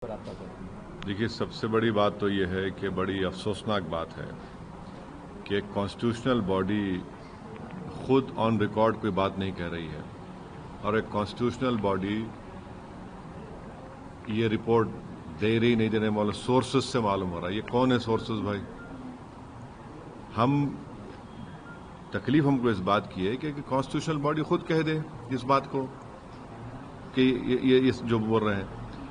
देखिए, सबसे बड़ी बात तो ये है कि बड़ी अफसोसनाक बात है कि एक कॉन्स्टिट्यूशनल बॉडी खुद ऑन रिकॉर्ड कोई बात नहीं कह रही है और एक कॉन्स्टिट्यूशनल बॉडी ये रिपोर्ट दे रही नहीं देने वाले सोर्सेज से मालूम हो रहा है। ये कौन है सोर्सेज भाई? तकलीफ हमको इस बात की है कि कॉन्स्टिट्यूशनल बॉडी खुद कह दे इस बात को कि ये जो बोल रहे हैं।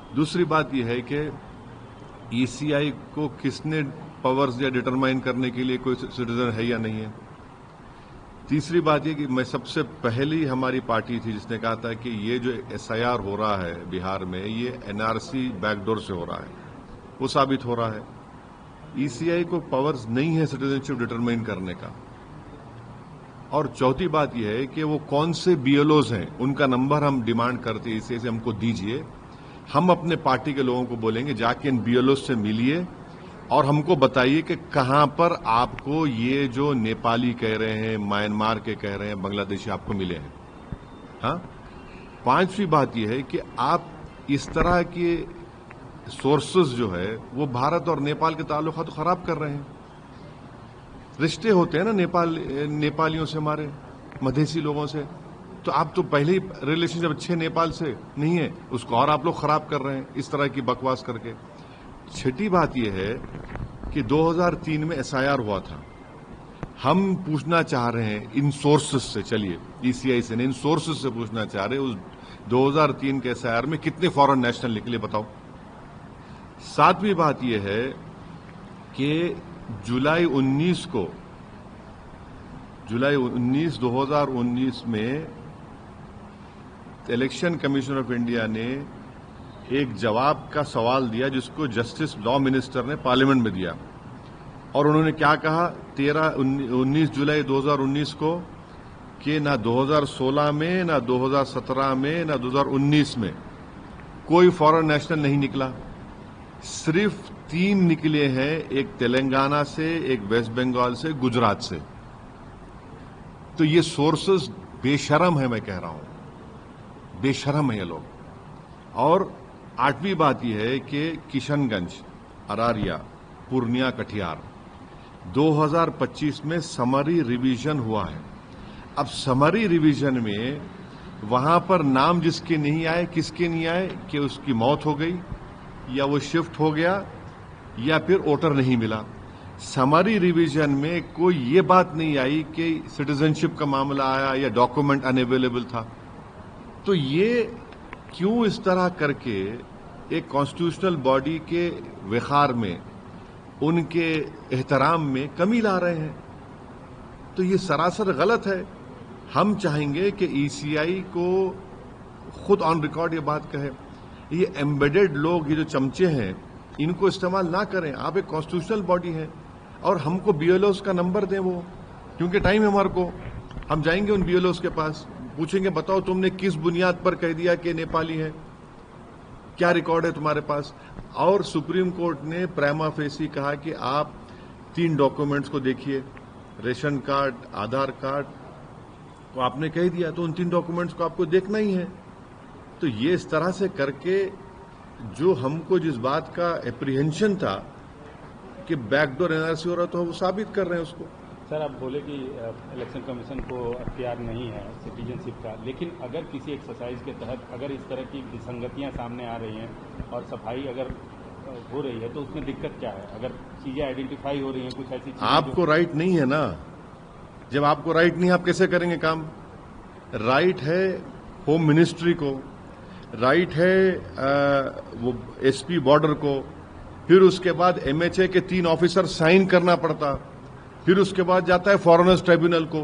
दूसरी बात यह है कि ईसीआई को किसने पावर्स दिया डिटरमाइन करने के लिए कोई सिटीजन है या नहीं है। तीसरी बात यह कि मैं सबसे पहली हमारी पार्टी थी जिसने कहा था कि ये जो एसआईआर हो रहा है बिहार में, ये एनआरसी बैकडोर से हो रहा है। वो साबित हो रहा है। ईसीआई को पावर्स नहीं है सिटीजनशिप डिटरमाइन करने का। और चौथी बात यह है कि वो कौन से बीएलओज हैं, उनका नंबर हम डिमांड करते हैं, इसे हमको दीजिए। हम अपने पार्टी के लोगों को बोलेंगे जाके इन बीएलओ से मिलिए और हमको बताइए कि कहां पर आपको ये जो नेपाली कह रहे हैं, म्यांमार के कह रहे हैं, बांग्लादेशी आपको मिले हैं। हाँ, पांचवी बात यह है कि आप इस तरह के सोर्सेज जो है वो भारत और नेपाल के ताल्लुकात तो खराब कर रहे हैं। रिश्ते होते हैं ना नेपालियों से, हमारे मधेसी लोगों से, तो आप तो पहले ही रिलेशनशिप अच्छे नेपाल से नहीं है, उसको और आप लोग खराब कर रहे हैं इस तरह की बकवास करके। छठी बात यह है कि 2003 में एसआईआर हुआ था। हम पूछना चाह रहे हैं इन सोर्सेस से, चलिए ईसीआई से नहीं, इन सोर्सेस से पूछना चाह रहे हैं उस 2003 के एसआईआर में कितने फॉरेन नेशनल निकले बताओ। सातवीं बात यह है कि जुलाई 19 2019 में इलेक्शन कमीशन ऑफ इंडिया ने एक जवाब का सवाल दिया जिसको जस्टिस लॉ मिनिस्टर ने पार्लियामेंट में दिया। और उन्होंने क्या कहा 19 जुलाई 2019 को कि ना 2016 में, ना 2017 में, ना 2019 में कोई फॉरेन नेशनल नहीं निकला। सिर्फ 3 निकले हैं, एक तेलंगाना से, एक वेस्ट बंगाल से, गुजरात से। तो ये सोर्सेस बेशरम है, मैं कह रहा हूं, बेशरम है ये लोग। और आठवीं बात यह है कि किशनगंज, अरारिया, पूर्णिया, कटिहार 2025 में समरी रिवीजन हुआ है। अब समरी रिवीजन में वहां पर नाम जिसके नहीं आए, किसके नहीं आए कि उसकी मौत हो गई या वो शिफ्ट हो गया या फिर वोटर नहीं मिला। समरी रिवीजन में कोई ये बात नहीं आई कि सिटीजनशिप का मामला आया या डॉक्यूमेंट अनअवेलेबल था। तो ये क्यों इस तरह करके एक कॉन्स्टिट्यूशनल बॉडी के विखार में, उनके एहतराम में कमी ला रहे हैं? तो ये सरासर गलत है। हम चाहेंगे कि ईसीआई को खुद ऑन रिकॉर्ड ये बात कहे। ये एम्बेडेड लोग, ये जो चमचे हैं, इनको इस्तेमाल ना करें। आप एक कॉन्स्टिट्यूशनल बॉडी है और हमको बीएलओस का नंबर दें वो, क्योंकि टाइम है हमारे को। हम जाएंगे उन बीएलओस के पास, पूछेंगे बताओ तुमने किस बुनियाद पर कह दिया कि नेपाली है, क्या रिकॉर्ड है तुम्हारे पास। और सुप्रीम कोर्ट ने प्राइमा फेसी कहा कि आप 3 डॉक्यूमेंट्स को देखिए, रेशन कार्ड, आधार कार्ड, तो आपने कह दिया तो उन 3 डॉक्यूमेंट्स को आपको देखना ही है। तो ये इस तरह से करके जो हमको जिस बात का एप्रीहेंशन था कि बैकडोर एनआरसी हो रहा था, वो साबित कर रहे हैं उसको। सर, आप बोले कि इलेक्शन कमीशन को अख्तियार नहीं है सिटीजनशिप का, लेकिन अगर किसी एक्सरसाइज के तहत अगर इस तरह की विसंगतियां सामने आ रही हैं और सफाई अगर हो रही है तो उसमें दिक्कत क्या है? अगर चीजें आइडेंटिफाई हो रही हैं, कुछ ऐसी चीजें आपको राइट नहीं है ना। जब आपको राइट नहीं है, आप कैसे करेंगे काम? राइट है होम मिनिस्ट्री को, राइट है वो एसपी बॉर्डर को, फिर उसके बाद एमएचए के 3 ऑफिसर साइन करना पड़ता, फिर उसके बाद जाता है फॉरेनर्स ट्राइब्यूनल को।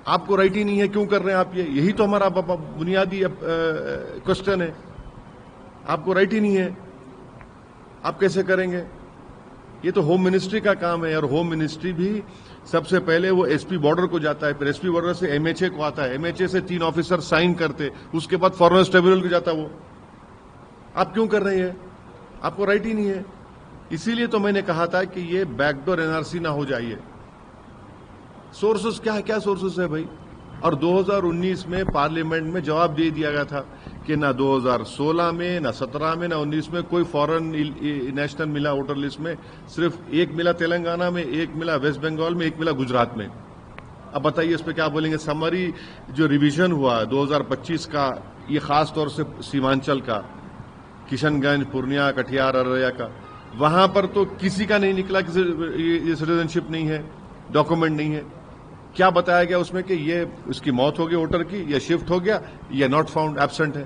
आपको राइट ही नहीं है, क्यों कर रहे हैं आप ये? यही तो हमारा बुनियादी क्वेश्चन है। आपको राइट ही नहीं है, आप कैसे करेंगे? ये तो होम मिनिस्ट्री का काम है। और होम मिनिस्ट्री भी सबसे पहले वो एसपी बॉर्डर को जाता है, फिर एसपी बॉर्डर से एमएचए को आता है, एमएचए से 3 ऑफिसर साइन करते, उसके बाद फॉरेनर्स ट्राइब्यूनल को जाता है वो। आप क्यों कर रहे हैं? आपको राइट ही नहीं है। इसीलिए तो मैंने कहा था कि ये बैकडोर एनआरसी ना हो जाइए। सोर्सेस क्या है, क्या सोर्सेस है भाई? और 2019 में पार्लियामेंट में जवाब दे दिया गया था कि ना 2016 में, ना 17 में, ना 19 में कोई फॉरेन नेशनल मिला वोटर लिस्ट में। सिर्फ एक मिला तेलंगाना में, एक मिला वेस्ट बंगाल में, एक मिला गुजरात में। अब बताइए इस पर क्या बोलेंगे। समरी जो रिवीजन हुआ 2025 का, ये खास तौर से सीमांचल का, किशनगंज, पूर्णिया, कटिहार, अररिया का, वहां पर तो किसी का नहीं निकला कि ये सिटीजनशिप नहीं है, डॉक्यूमेंट नहीं है। क्या बताया गया उसमें कि ये उसकी मौत हो गई वोटर की, या शिफ्ट हो गया, या नॉट फाउंड, एब्सेंट है।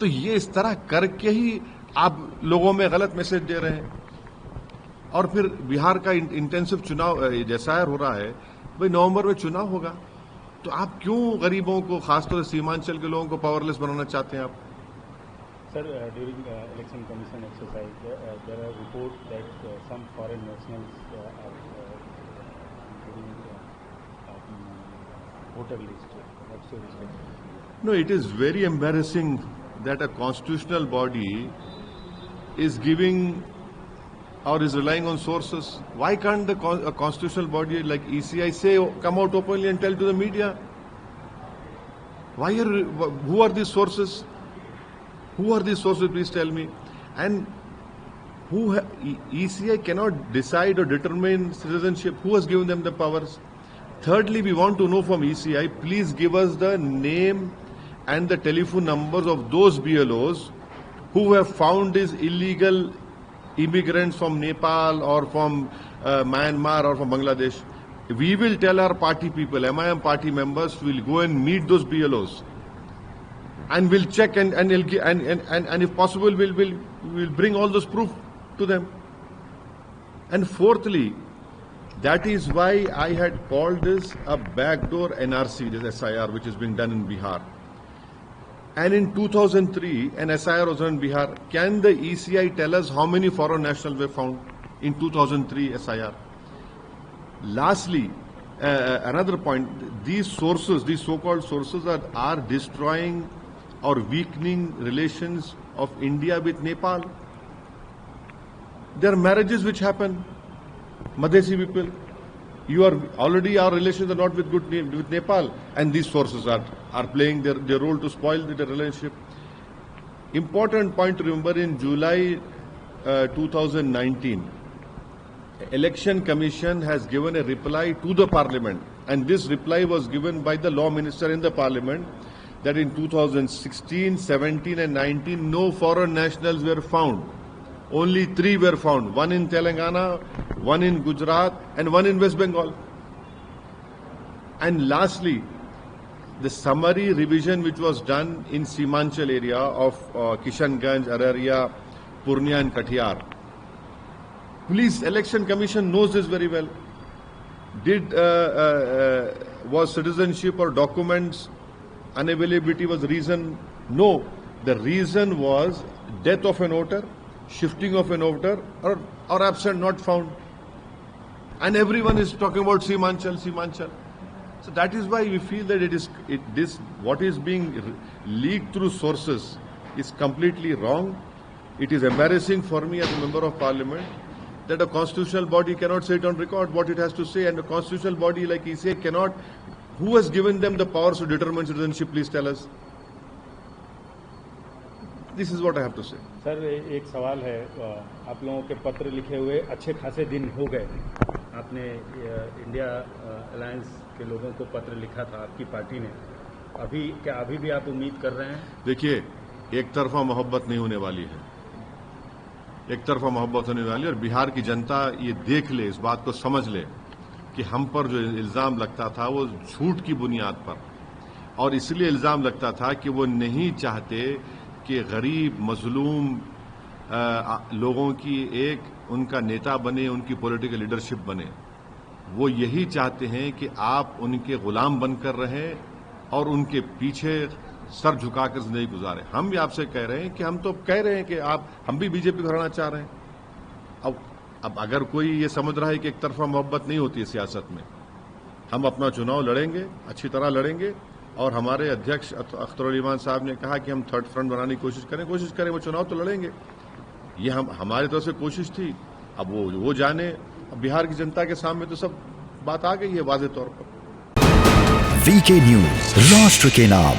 तो ये इस तरह करके ही आप लोगों में गलत मैसेज दे रहे हैं। और फिर बिहार का इंटेंसिव चुनाव जैसा हो रहा है, भाई नवंबर में चुनाव होगा, तो आप क्यों गरीबों को, खासतौर से सीमांचल के लोगों को पावरलेस बनाना चाहते हैं आप? Sir, during election commission exercise, there are reports that some foreign nationals are giving voter list. What's your response? No, it is very embarrassing that a constitutional body is giving or is relying on sources. Why can't a constitutional body like ECI say, come out openly and tell to the media? Who are these sources? Who are these sources? Please tell me. And ECI cannot decide or determine citizenship. Who has given them the powers? Thirdly, we want to know from ECI, please give us the name and the telephone numbers of those BLOs who have found these illegal immigrants from Nepal or from Myanmar or from Bangladesh. We will tell our party people, MIM party members, will go and meet those BLOs. And we'll check and if possible, we'll bring all those proof to them. And fourthly, that is why I had called this a backdoor NRC, this SIR, which is being done in Bihar. And in 2003, an SIR was done in Bihar. Can the ECI tell us how many foreign nationals were found in 2003 SIR? Lastly, another point, these sources, these so-called sources are destroying or weakening relations of India with Nepal. There are marriages which happen, Madhesi people. You are already, our relations are not with Nepal, and these sources are playing their role to spoil the relationship. Important point to remember, in July 2019, Election Commission has given a reply to the Parliament, and this reply was given by the Law Minister in the Parliament, that in 2016, 17 and 19, no foreign nationals were found. Only 3 were found, one in Telangana, one in Gujarat, and one in West Bengal. And lastly, the summary revision which was done in Simanchal area of Kishanganj, Araria, Purnia and Katihar. Police Election Commission knows this very well. Was citizenship or documents unavailability was the reason? No. The reason was death of an voter, shifting of an voter, or absent, not found. And everyone is talking about Simanchal. So that is why we feel that what is being leaked through sources is completely wrong. It is embarrassing for me as a member of Parliament that a constitutional body cannot say it on record what it has to say, and a constitutional body like ECI cannot. Who has given them the powers to determine citizenship? Please tell us. This is what I have to say. Sir, एक सवाल है, आप लोगों के पत्र लिखे हुए अच्छे खासे दिन हो गए। आपने इंडिया अलायंस के लोगों को पत्र लिखा था आपकी पार्टी ने। अभी भी आप उम्मीद कर रहे हैं? देखिए, एक तरफा मोहब्बत नहीं होने वाली है, एक तरफा मोहब्बत होने वाली है। और बिहार की जनता ये देख ले, इस बात को समझ ले कि हम पर जो इल्जाम लगता था वो झूठ की बुनियाद पर, और इसलिए इल्जाम लगता था कि वो नहीं चाहते कि गरीब मजलूम लोगों की एक उनका नेता बने, उनकी पॉलिटिकल लीडरशिप बने। वो यही चाहते हैं कि आप उनके गुलाम बनकर रहें और उनके पीछे सर झुकाकर जिंदगी गुजारें। हम भी आपसे कह रहे हैं कि हम तो कह रहे हैं कि हम भी बीजेपी को हराना चाह रहे हैं। अब अगर कोई ये समझ रहा है कि एक तरफा मोहब्बत नहीं होती है सियासत में, हम अपना चुनाव लड़ेंगे, अच्छी तरह लड़ेंगे। और हमारे अध्यक्ष अख्तर उल ईमान साहब ने कहा कि हम थर्ड फ्रंट बनाने की कोशिश करें, वो चुनाव तो लड़ेंगे। ये हमारी तरफ से कोशिश थी। अब वो जाने, अब बिहार की जनता के सामने तो सब बात आ गई है वाज़ेह तौर पर। वीके न्यूज, राष्ट्र के नाम।